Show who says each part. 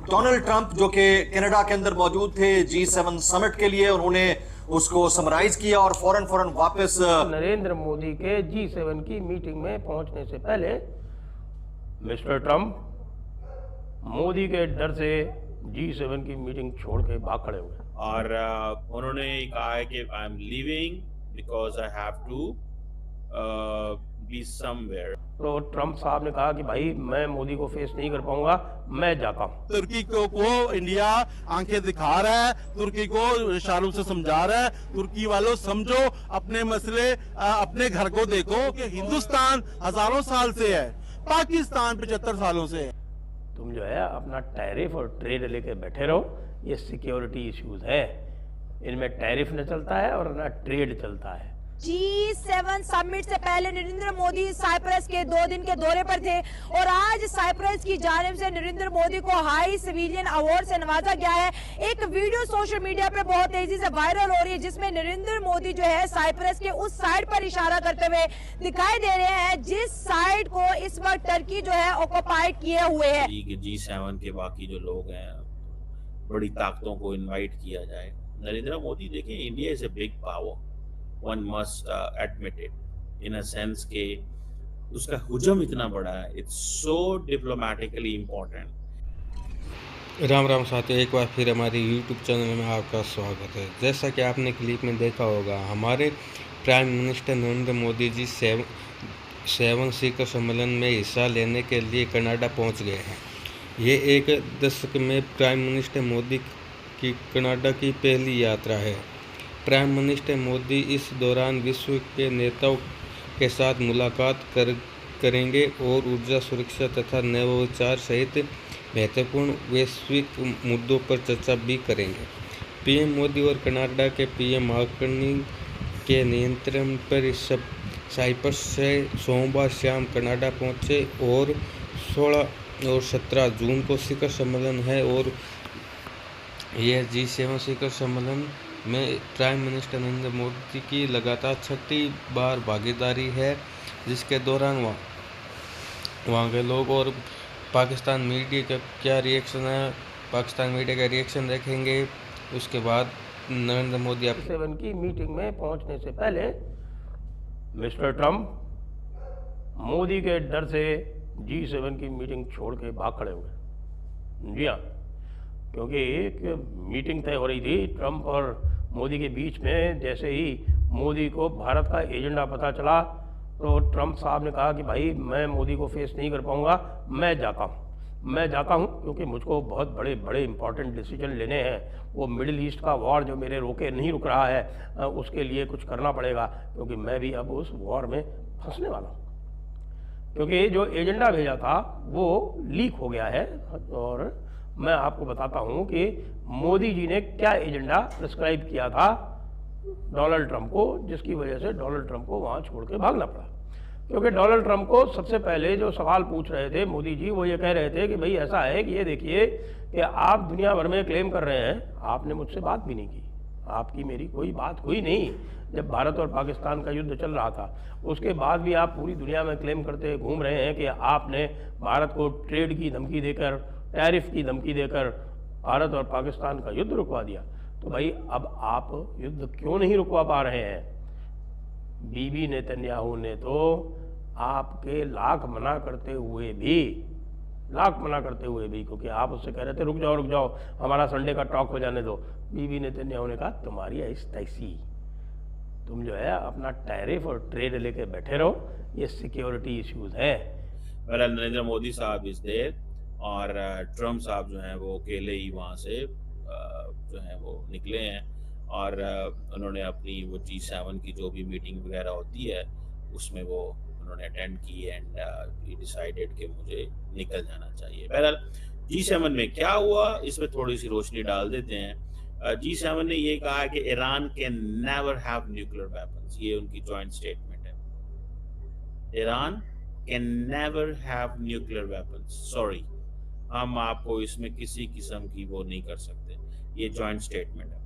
Speaker 1: Donald Trump जो कि Canada के अंदर मौजूद थे G7 समिट के लिए, उन्होंने उसको समराइज किया और फौरन वापस
Speaker 2: नरेंद्र मोदी के G7 की मीटिंग में पहुंचने से पहले मिस्टर ट्रंप मोदी के डर से G7 की मीटिंग छोड़ के भाग खड़े हुए
Speaker 3: और उन्होंने कहा है कि I am leaving because I have to be somewhere.
Speaker 2: तो ट्रंप साहब ने कहा कि भाई मैं मोदी को फेस नहीं कर पाऊंगा, मैं जाता हूं।
Speaker 4: तुर्की को इंडिया आंखें दिखा रहा है, तुर्की को इशारों से समझा रहा है, तुर्की वालों समझो, अपने मसले अपने घर को देखो कि हिंदुस्तान हजारों साल से है, पाकिस्तान 75 सालों से है।
Speaker 2: तुम जो है अपना टैरिफ और ट्रेड लेके बैठे रहो, ये सिक्योरिटी इश्यूज है, इनमें टैरिफ न चलता है और न ट्रेड चलता है।
Speaker 5: G7 समिट से पहले नरेंद्र मोदी साइप्रस के 2 दिन के दौरे पर थे और आज साइप्रस की जानिब से नरेंद्र मोदी को हाई सिविलियन अवार्ड से नवाजा गया है। एक वीडियो सोशल मीडिया पे बहुत तेजी से वायरल हो रही है जिसमें नरेंद्र मोदी जो है साइप्रस के उस साइड पर इशारा करते हुए दिखाई दे रहे हैं जिस साइड को इस वक्त टर्की जो है ऑक्युपाइड किए हुए है।
Speaker 3: G7 के बाकी जो लोग हैं, बड़ी ताकतों को इन्वाइट किया जाए। नरेंद्र मोदी देखिए, India is a big power, one must admit it in a sense के उसका हुजम इतना बड़ा है, it's so diplomatically important।
Speaker 6: Ram Ram साथियों, एक बार फिर हमारे YouTube चैनल में आपका स्वागत है। जैसा कि आपने क्लिप में देखा होगा, हमारे प्राइम मिनिस्टर नरेंद्र मोदी जी 7 शिखर सम्मेलन में हिस्सा लेने के लिए कनाडा पहुंच गए हैं। ये एक दशक में प्राइम मिनिस्टर मोदी की कनाडा की पहली यात्रा है। प्राइम मिनिस्टर मोदी इस दौरान विश्व के नेताओं के साथ मुलाकात करेंगे और ऊर्जा सुरक्षा तथा नवोचार सहित महत्वपूर्ण वैश्विक मुद्दों पर चर्चा भी करेंगे। पीएम मोदी और कनाडा के पीएम मार्कनी के नियंत्रण पर साइप्रस से सोमवार शाम कनाडा पहुंचे और 16 और 17 जून को शिखर सम्मेलन है और यह G7 शिखर सम्मेलन में प्राइम मिनिस्टर नरेंद्र मोदी की लगातार 6ठी बार भागीदारी है, जिसके दौरान वहाँ के लोग और पाकिस्तान मीडिया का क्या रिएक्शन है, पाकिस्तान मीडिया का रिएक्शन देखेंगे। उसके बाद नरेंद्र मोदी
Speaker 2: G7 की मीटिंग में पहुंचने से पहले मिस्टर ट्रंप मोदी के डर से G7 की मीटिंग छोड़ के भाग खड़े हुए। जी हाँ, क्योंकि एक मीटिंग तय हो रही थी ट्रंप और मोदी के बीच में। जैसे ही मोदी को भारत का एजेंडा पता चला तो ट्रंप साहब ने कहा कि भाई मैं मोदी को फेस नहीं कर पाऊंगा, मैं जाता हूं क्योंकि मुझको बहुत बड़े बड़े इंपॉर्टेंट डिसीजन लेने हैं। वो मिडिल ईस्ट का वॉर जो मेरे रोके नहीं रुक रहा है, उसके लिए कुछ करना पड़ेगा, क्योंकि मैं भी अब उस वॉर में फंसने वाला हूँ। क्योंकि जो एजेंडा भेजा था वो लीक हो गया है और मैं आपको बताता हूं कि मोदी जी ने क्या एजेंडा प्रिस्क्राइब किया था डोनाल्ड ट्रंप को, जिसकी वजह से डोनाल्ड ट्रंप को वहां छोड़ के भागना पड़ा। क्योंकि डोनाल्ड ट्रंप को सबसे पहले जो सवाल पूछ रहे थे मोदी जी, वो ये कह रहे थे कि भाई ऐसा है कि ये देखिए कि आप दुनिया भर में क्लेम कर रहे हैं, आपने मुझसे बात भी नहीं की, आपकी मेरी कोई बात हुई नहीं जब भारत और पाकिस्तान का युद्ध चल रहा था। उसके बाद भी आप पूरी दुनिया में क्लेम करते घूम रहे हैं कि आपने भारत को ट्रेड की धमकी देकर, टैरिफ की धमकी देकर भारत और पाकिस्तान का युद्ध रुकवा दिया। तो भाई अब आप युद्ध क्यों नहीं रुकवा पा रहे हैं? बीबी नेतन्याहू ने तो आपके लाख मना करते हुए भी, क्योंकि आप उससे कह रहे थे रुक जाओ हमारा संडे का टॉक हो जाने दो, बीबी नेतन्याहू ने कहा तुम्हारी ऐसी, तुम जो है अपना टैरिफ और ट्रेड लेके बैठे रहो, ये सिक्योरिटी इश्यूज है।
Speaker 3: नरेंद्र मोदी साहब इस देर और ट्रम्प साहब जो हैं वो अकेले ही वहाँ से जो है वो निकले हैं और उन्होंने अपनी वो G7 की जो भी मीटिंग वगैरह होती है उसमें वो उन्होंने अटेंड की एंड ही डिसाइडेड कि मुझे निकल जाना चाहिए। बहरहाल G7 में क्या हुआ, इसमें थोड़ी सी रोशनी डाल देते हैं। G7 ने ये कहा है कि Iran can never have nuclear weapons, ये उनकी जॉइंट स्टेटमेंट है। Iran can never have nuclear weapons, sorry, हम आपको इसमें किसी किस्म की वो नहीं कर सकते, ये जॉइंट स्टेटमेंट है।